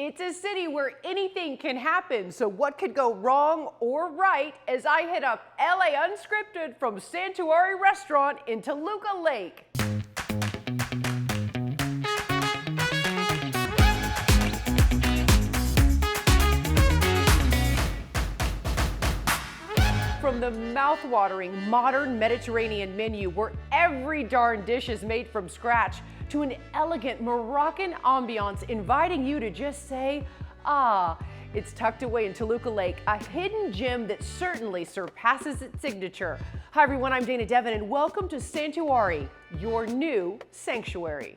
It's a city where anything can happen, so what could go wrong or right as I hit up LA Unscripted from Santawari Restaurant in Toluca Lake. From the mouth-watering modern Mediterranean menu where every darn dish is made from scratch to an elegant Moroccan ambiance inviting you to just say, ah. It's tucked away in Toluca Lake, a hidden gem that certainly surpasses its signature. Hi everyone, I'm Dana Devin and welcome to Santawari, your new sanctuary.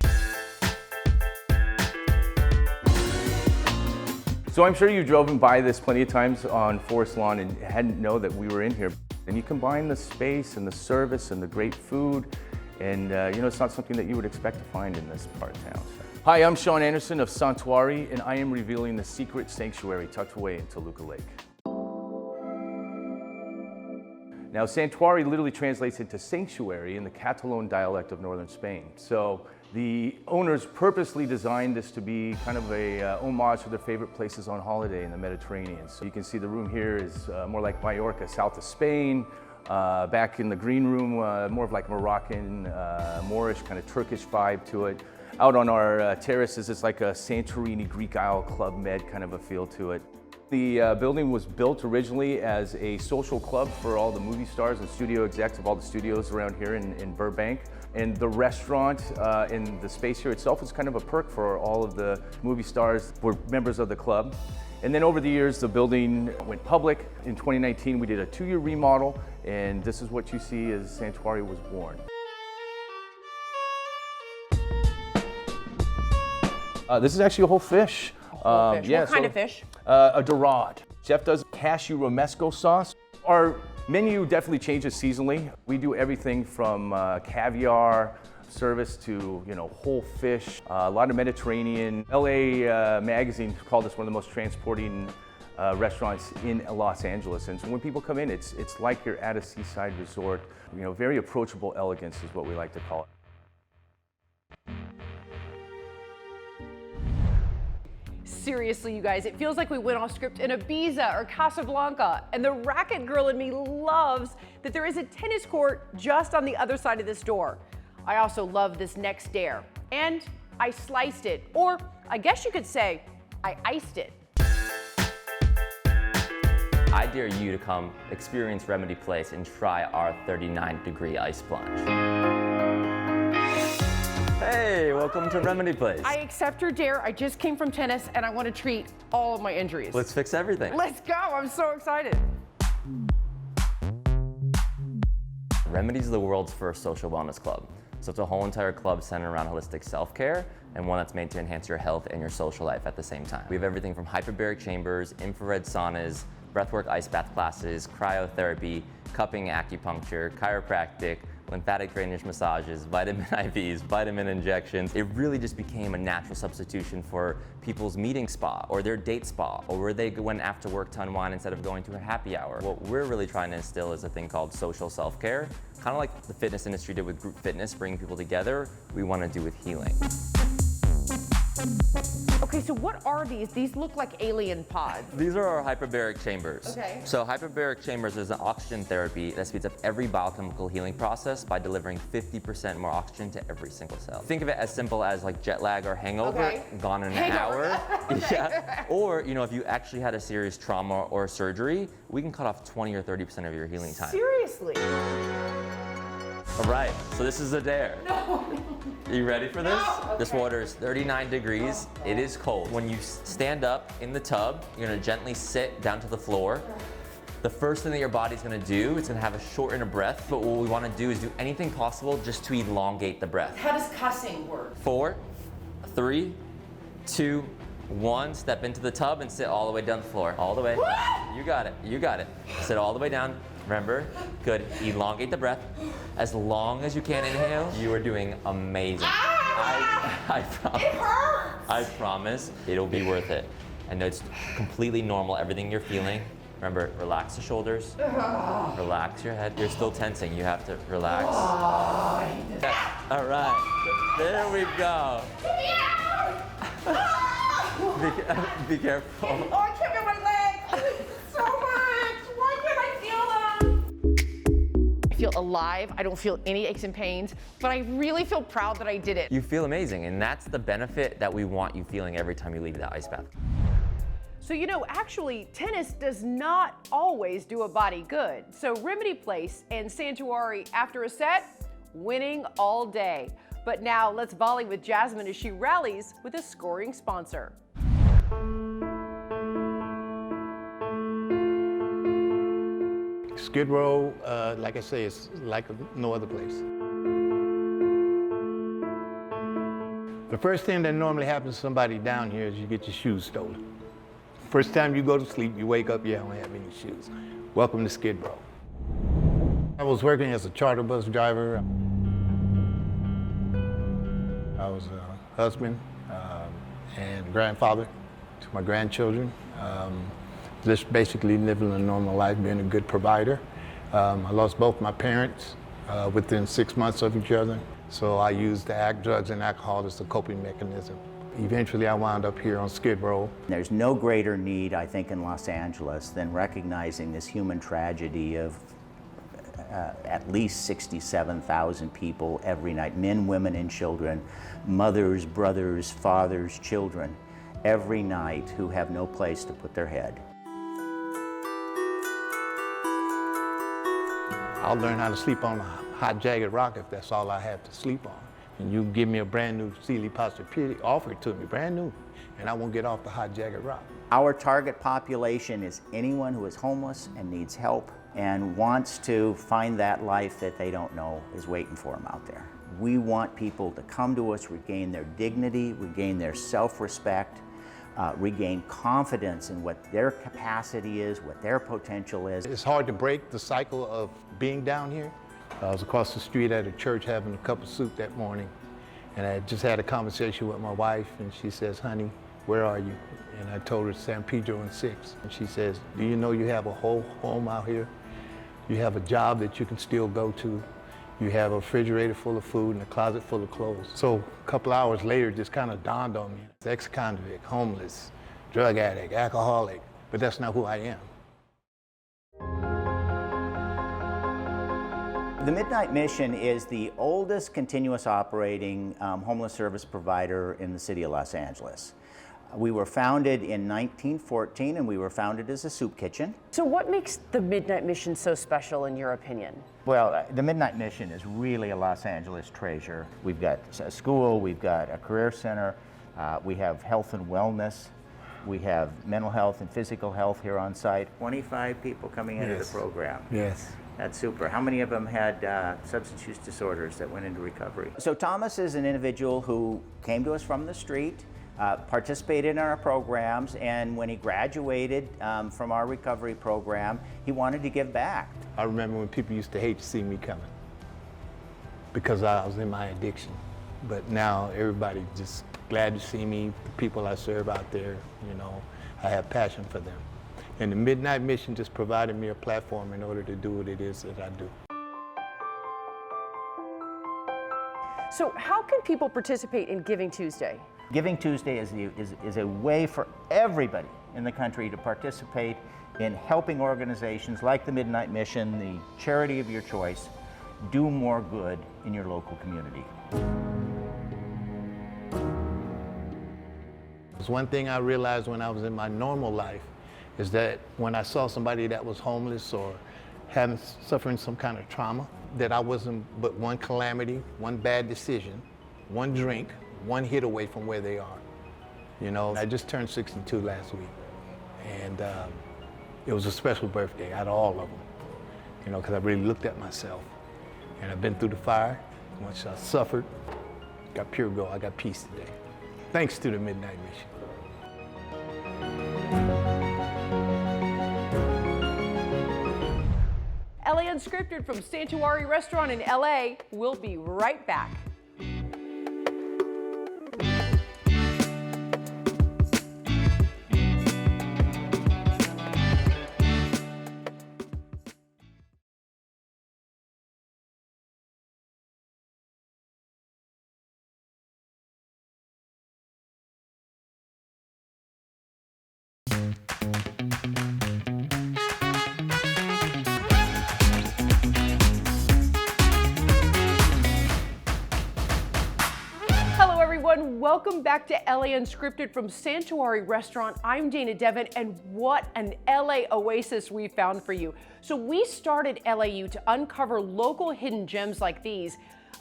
So I'm sure you've driven by this plenty of times on Forest Lawn and hadn't known that we were in here. And you combine the space and the service and the great food, and it's not something that you would expect to find in this part of town. Hi, I'm Sean Anderson of Santawari, and I am revealing the secret sanctuary tucked away in Toluca Lake. Now, Santawari literally translates into sanctuary in the Catalan dialect of northern Spain. So the owners purposely designed this to be kind of a homage to their favorite places on holiday in the Mediterranean. So you can see the room here is more like Mallorca, south of Spain. Back in the green room, more of like Moroccan, Moorish, kind of Turkish vibe to it. Out on our terraces, it's like a Santorini Greek Isle Club Med kind of a feel to it. The building was built originally as a social club for all the movie stars and studio execs of all the studios around here in Burbank. And the restaurant in the space here itself is kind of a perk for all of the movie stars who were members of the club. And then over the years, the building went public. In 2019, we did a 2-year remodel, and this is what you see as Santawari was born. This is actually a whole fish. Fish. What kind of fish? A dorade. Chef does cashew romesco sauce. Our menu definitely changes seasonally. We do everything from caviar service to whole fish. A lot of Mediterranean. LA Magazine called us one of the most transporting restaurants in Los Angeles. And so when people come in, it's like you're at a seaside resort. Very approachable elegance is what we like to call it. Seriously, you guys, it feels like we went off script in Ibiza or Casablanca, and the racket girl in me loves that there is a tennis court just on the other side of this door. I also love this next dare, and I sliced it, or I guess you could say, I iced it. I dare you to come experience Remedy Place and try our 39-degree ice plunge. Hey, welcome to Remedy Place. I accept your dare. I just came from tennis and I want to treat all of my injuries. Let's fix everything. Let's go. I'm so excited. Remedy's the world's first social wellness club. So it's a whole entire club centered around holistic self-care and one that's made to enhance your health and your social life at the same time. We have everything from hyperbaric chambers, infrared saunas, breathwork ice bath classes, cryotherapy, cupping acupuncture, chiropractic, lymphatic drainage massages, vitamin IVs, vitamin injections. It really just became a natural substitution for people's meeting spa or their date spa or where they went after work to unwind instead of going to a happy hour. What we're really trying to instill is a thing called social self-care. Kind of like the fitness industry did with group fitness, bringing people together, we want to do with healing. Okay, so what are these? These look like alien pods. These are our hyperbaric chambers. Okay. So hyperbaric chambers is an oxygen therapy that speeds up every biochemical healing process by delivering 50% more oxygen to every single cell. Think of it as simple as like jet lag or hangover, gone in an hour. Yeah. Or, if you actually had a serious trauma or surgery, we can cut off 20 or 30% of your healing time. Seriously? All right, so this is a dare. No. Are you ready for this? No. Okay. This water is 39 degrees. It is cold. When you stand up in the tub, you're gonna gently sit down to the floor. The first thing that your body's gonna do, it's gonna have a shorten of breath, but what we wanna do is do anything possible just to elongate the breath. How does cussing work? 4, 3, 2, 1. Step into the tub and sit all the way down the floor. All the way. You got it, you got it. Sit all the way down. Remember, good, elongate the breath. As long as you can inhale, you are doing amazing. I promise. It hurts. I promise it'll be worth it. I know it's completely normal, everything you're feeling. Remember, relax the shoulders, relax your head. You're still tensing, you have to relax. All right, there we go. Be careful. Oh, I can't feel my legs so much. Why can't I feel them? I feel alive. I don't feel any aches and pains, but I really feel proud that I did it. You feel amazing, and that's the benefit that we want you feeling every time you leave that ice bath. So, actually, tennis does not always do a body good. So Remedy Place and Santawari, after a set, winning all day. But now let's volley with Jasmine as she rallies with a scoring sponsor. Skid Row, like I say, it's like no other place. The first thing that normally happens to somebody down here is you get your shoes stolen. First time you go to sleep, you wake up, you don't have any shoes. Welcome to Skid Row. I was working as a charter bus driver. I was a husband and grandfather to my grandchildren. Just basically living a normal life, being a good provider. I lost both my parents within 6 months of each other, so I used drugs and alcohol as a coping mechanism. Eventually, I wound up here on Skid Row. There's no greater need, I think, in Los Angeles than recognizing this human tragedy of at least 67,000 people every night, men, women, and children, mothers, brothers, fathers, children, every night who have no place to put their head. I'll learn how to sleep on a hot, jagged rock if that's all I have to sleep on. And you give me a brand new Sealy Posturepedic, offer it to me, brand new, and I won't get off the hot, jagged rock. Our target population is anyone who is homeless and needs help and wants to find that life that they don't know is waiting for them out there. We want people to come to us, regain their dignity, regain their self-respect, regain confidence in what their capacity is, what their potential is. It's hard to break the cycle of being down here. I was across the street at a church having a cup of soup that morning, and I just had a conversation with my wife, and she says, "Honey, where are you?" And I told her San Pedro and 6. And she says, "Do you know you have a whole home out here? You have a job that you can still go to. You have a refrigerator full of food and a closet full of clothes." So a couple hours later, it just kind of dawned on me. Ex-convict, homeless, drug addict, alcoholic, but that's not who I am. The Midnight Mission is the oldest continuous operating homeless service provider in the city of Los Angeles. We were founded in 1914, and we were founded as a soup kitchen. So what makes the Midnight Mission so special in your opinion? Well, the Midnight Mission is really a Los Angeles treasure. We've got a school, we've got a career center, we have health and wellness, we have mental health and physical health here on site. 25 people coming into the program. Yes. That's super. How many of them had substance use disorders that went into recovery? So Thomas is an individual who came to us from the street, participated in our programs, and when he graduated from our recovery program, he wanted to give back. I remember when people used to hate to see me coming because I was in my addiction. But now everybody just glad to see me, the people I serve out there, I have passion for them. And the Midnight Mission just provided me a platform in order to do what it is that I do. So how can people participate in Giving Tuesday? Giving Tuesday is a way for everybody in the country to participate in helping organizations like the Midnight Mission, the charity of your choice, do more good in your local community. There's one thing I realized when I was in my normal life is that when I saw somebody that was homeless or suffering some kind of trauma, that I wasn't but one calamity, one bad decision, one drink, one hit away from where they are. I just turned 62 last week, and it was a special birthday out of all of them, because I really looked at myself, and I've been through the fire. Once I suffered, got pure gold, I got peace today. Thanks to the Midnight Mission. LA Unscripted from Santawari Restaurant in LA. We'll be right back. everyone. Welcome back to LA Unscripted from Santawari Restaurant. I'm Dana Devon, and what an LA oasis we found for you. So we started LAU to uncover local hidden gems like these.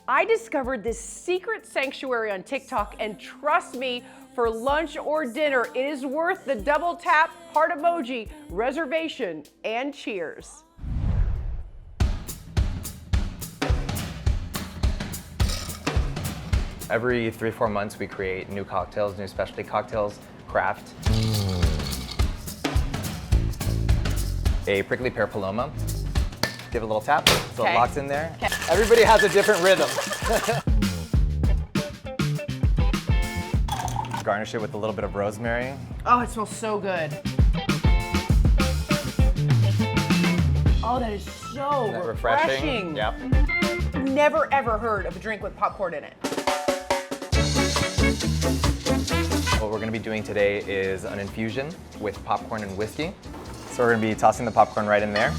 I discovered this secret sanctuary on TikTok, and trust me, for lunch or dinner, it is worth the double tap, heart emoji, reservation, and cheers. Every 3-4 months, we create new cocktails, new specialty cocktails, craft. A prickly pear paloma. Give it a little tap, so it locks in there. Okay. Everybody has a different rhythm. Garnish it with a little bit of rosemary. Oh, it smells so good. Oh, that is so Isn't that refreshing. Yep. Never ever heard of a drink with popcorn in it. What we're gonna be doing today is an infusion with popcorn and whiskey. So we're gonna be tossing the popcorn right in there.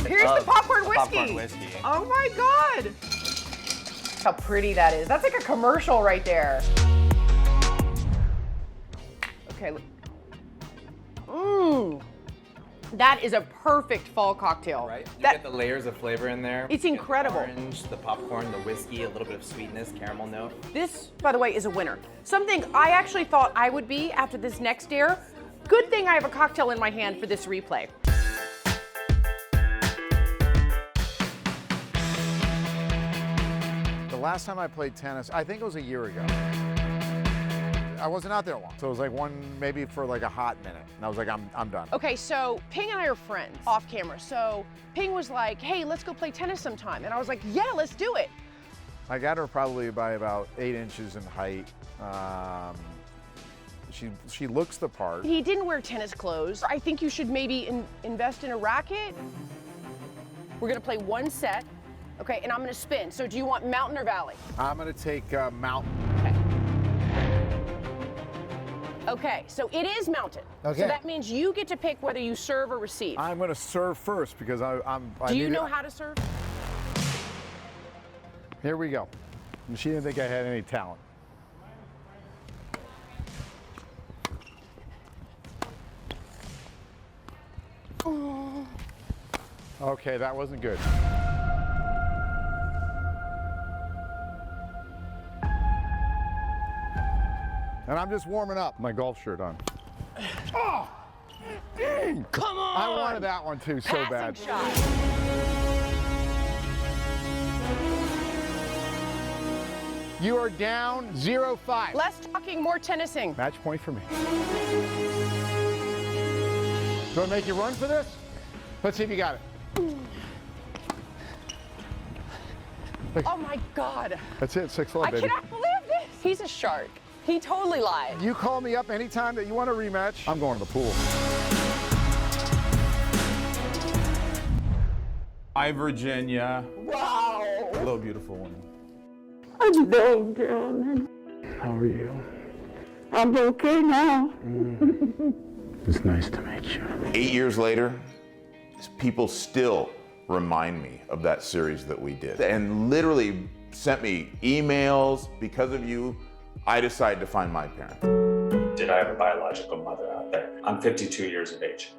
Here's the popcorn whiskey. Popcorn whiskey. Oh my God. How pretty that is. That's like a commercial right there. Okay. Mmm. That is a perfect fall cocktail. Right? You That, get the layers of flavor in there. It's You get incredible. The orange, the popcorn, the whiskey, a little bit of sweetness, caramel note. This, by the way, is a winner. Something I actually thought I would be after this next dare. Good thing I have a cocktail in my hand for this replay. The last time I played tennis, I think it was a year ago. I wasn't out there long, so it was like maybe for like a hot minute, and I was like, I'm done. Okay, so Ping and I are friends off camera. So Ping was like, hey, let's go play tennis sometime. And I was like, yeah, let's do it. I got her probably by about 8 inches in height. She looks the part. He didn't wear tennis clothes. I think you should maybe invest in a racket. We're gonna play one set, okay, and I'm gonna spin. So do you want mountain or valley? I'm gonna take mountain. Okay. Okay, so it is mountain. Okay. So that means you get to pick whether you serve or receive. I'm gonna serve first because I Do you need know it. how to serve? Here we go. And she didn't think I had any talent. Okay, that wasn't good. And I'm just warming up. My golf shirt on. Oh! Dang! Come on! I wanted that one too so bad. Passing shot. You are down 0-5. Less talking, more tennising. Match point for me. Do I make you run for this? Let's see if you got it. Oh my God. That's it, 6-love, I baby. cannot believe this. He's a shark. He totally lied. You call me up anytime that you want a rematch, I'm going to the pool. Hi, Virginia. Wow. Hello, beautiful one. I'm doing good. How are you? I'm okay now. It's nice to meet you. 8 years later, people still remind me of that series that we did and literally sent me emails. Because of you, I decided to find my parent. Did I have a biological mother out there? I'm 52 years of age,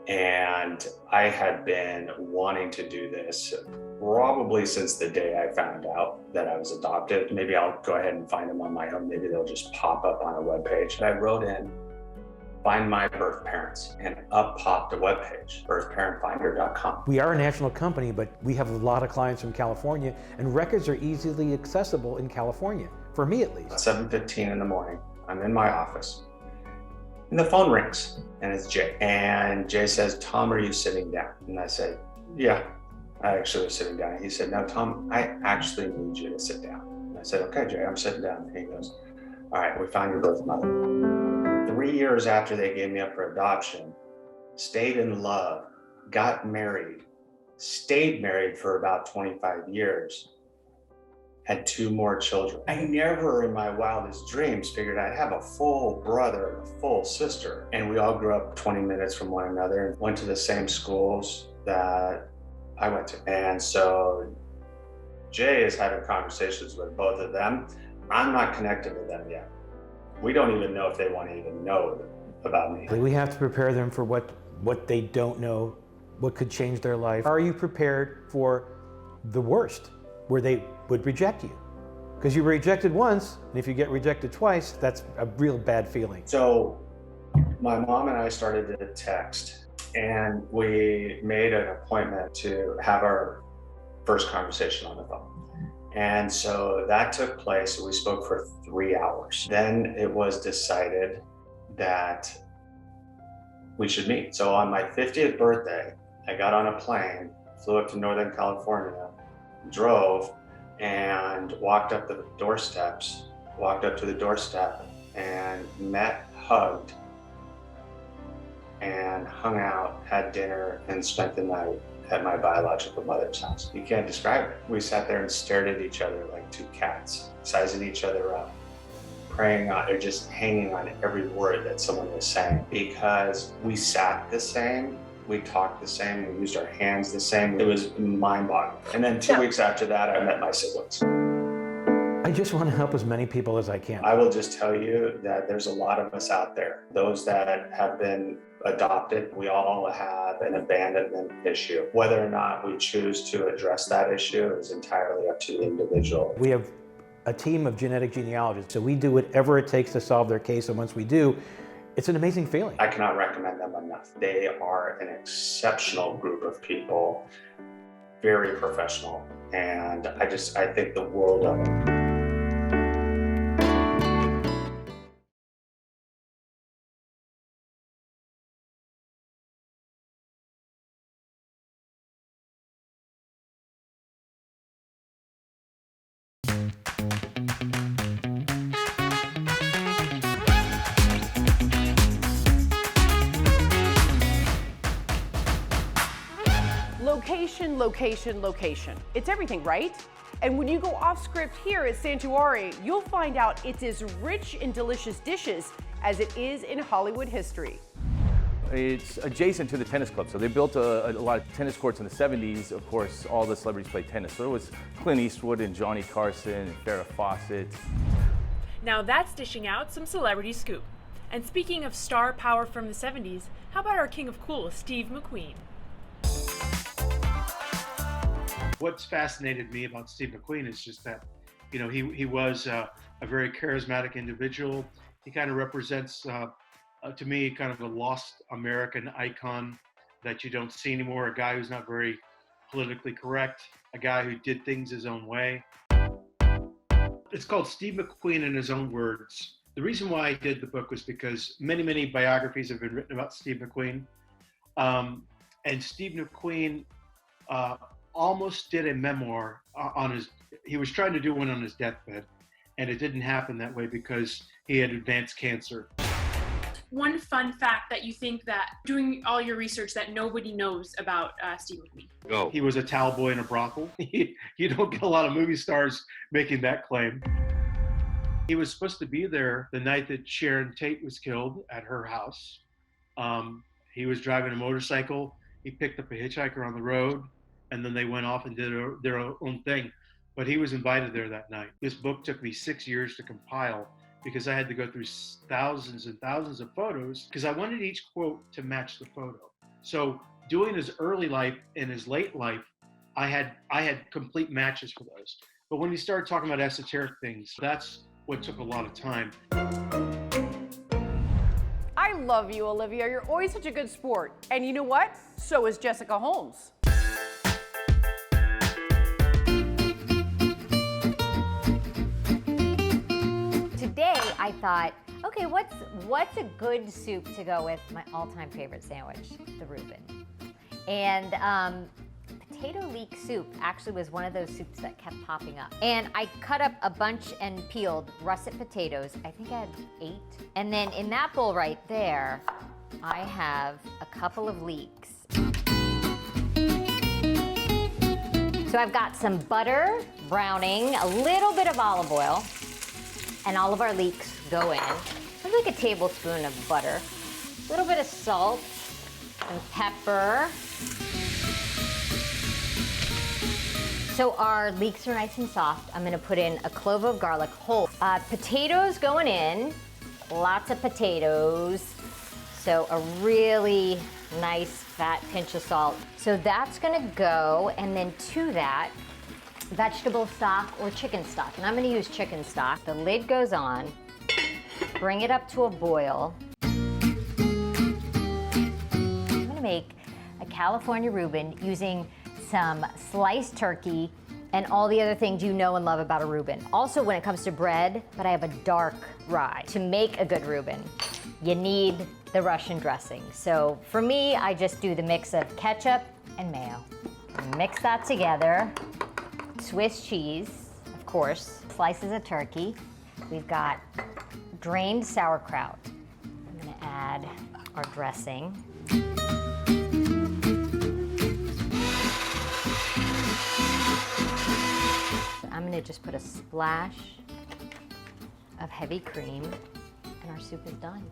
and I had been wanting to do this probably since the day I found out that I was adopted. Maybe I'll go ahead and find them on my own. Maybe they'll just pop up on a webpage. I wrote in, find my birth parents, and up popped a webpage, birthparentfinder.com. We are a national company, but we have a lot of clients from California, and records are easily accessible in California, for me at least. At 7:15 in the morning, I'm in my office, and the phone rings, and it's Jay. And Jay says, Tom, are you sitting down? And I said, yeah, I actually was sitting down. He said, no, Tom, I actually need you to sit down. And I said, okay, Jay, I'm sitting down. And he goes, all right, we found your birth mother. 3 years after they gave me up for adoption, stayed in love, got married, stayed married for about 25 years, had 2 more children. I never in my wildest dreams figured I'd have a full brother and a full sister. And we all grew up 20 minutes from one another and went to the same schools that I went to. And so Jay is having conversations with both of them. I'm not connected with them yet. We don't even know if they want to even know about me. We have to prepare them for what they don't know, what could change their life. Are you prepared for the worst, where they would reject you? Because you were rejected once, and if you get rejected twice, that's a real bad feeling. So my mom and I started to text, and we made an appointment to have our first conversation on the phone. And so that took place. We spoke for 3 hours. Then it was decided that we should meet. So on my 50th birthday, I got on a plane, flew up to Northern California, drove, and walked up to the doorstep and met, hugged, and hung out, had dinner, and spent the night at my biological mother's house. You can't describe it. We sat there and stared at each other like two cats, sizing each other up, praying on, or just hanging on every word that someone was saying, because we sat the same, we talked the same, we used our hands the same. It was mind-boggling. And then 2 weeks after that, I met my siblings. I just want to help as many people as I can. I will just tell you that there's a lot of us out there. Those that have been adopted, we all have an abandonment issue. Whether or not we choose to address that issue is entirely up to the individual. We have a team of genetic genealogists, so we do whatever it takes to solve their case, and once we do, it's an amazing feeling. I cannot recommend them enough. They are an exceptional group of people, very professional, and I think the world of them. Location, location, location. It's everything, right? And when you go off script here at Santawari, you'll find out it's as rich in delicious dishes as it is in Hollywood history. It's adjacent to the tennis club, so they built a lot of tennis courts in the 70s. Of course, all the celebrities played tennis. So it was Clint Eastwood and Johnny Carson and Farrah Fawcett. Now that's dishing out some celebrity scoop. And speaking of star power from the 70s, how about our king of cool, Steve McQueen? What's fascinated me about Steve McQueen is just that, you know, he was a very charismatic individual. He kind of represents, to me, kind of a lost American icon that you don't see anymore, a guy who's not very politically correct, a guy who did things his own way. It's called Steve McQueen in His Own Words. The reason why I did the book was because many, many biographies have been written about Steve McQueen. And Steve McQueen almost did a memoir on his, he was trying to do one on his deathbed, and it didn't happen that way because he had advanced cancer. One fun fact that you think that, doing all your research, that nobody knows about Steve McQueen. Go. He was a towel boy in a brothel. You don't get a lot of movie stars making that claim. He was supposed to be there the night that Sharon Tate was killed at her house. He was driving a motorcycle. He picked up a hitchhiker on the road, and then they went off and did their own thing. But he was invited there that night. This book took me 6 years to compile because I had to go through thousands and thousands of photos because I wanted each quote to match the photo. So doing his early life and his late life, I had complete matches for those. But when you start talking about esoteric things, that's what took a lot of time. I love you, Olivia. You're always such a good sport. And you know what? So is Jessica Holmes. Today, I thought, okay, what's a good soup to go with my all-time favorite sandwich, the Reuben? And potato leek soup actually was one of those soups that kept popping up. And I cut up a bunch and peeled russet potatoes. I think I had 8. And then in that bowl right there, I have a couple of leeks. So I've got some butter browning, a little bit of olive oil, and all of our leeks go in. There's like a tablespoon of butter, a little bit of salt and pepper. So our leeks are nice and soft. I'm gonna put in a clove of garlic whole. Potatoes going in, lots of potatoes. So a really nice fat pinch of salt. So that's gonna go, and then to that, vegetable stock or chicken stock. And I'm gonna use chicken stock. The lid goes on, bring it up to a boil. I'm gonna make a California Reuben using some sliced turkey and all the other things you know and love about a Reuben. Also when it comes to bread, but I have a dark rye. To make a good Reuben, you need the Russian dressing. So for me, I just do the mix of ketchup and mayo. Mix that together. Swiss cheese, of course, slices of turkey. We've got drained sauerkraut. I'm gonna add our dressing. I'm gonna just put a splash of heavy cream, and our soup is done.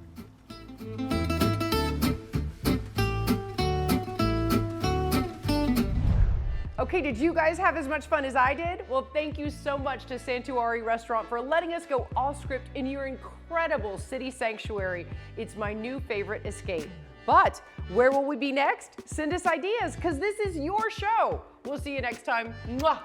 Okay, did you guys have as much fun as I did? Well, thank you so much to Santawari Restaurant for letting us go all script in your incredible city sanctuary. It's my new favorite escape. But where will we be next? Send us ideas, because this is your show. We'll see you next time. Mwah!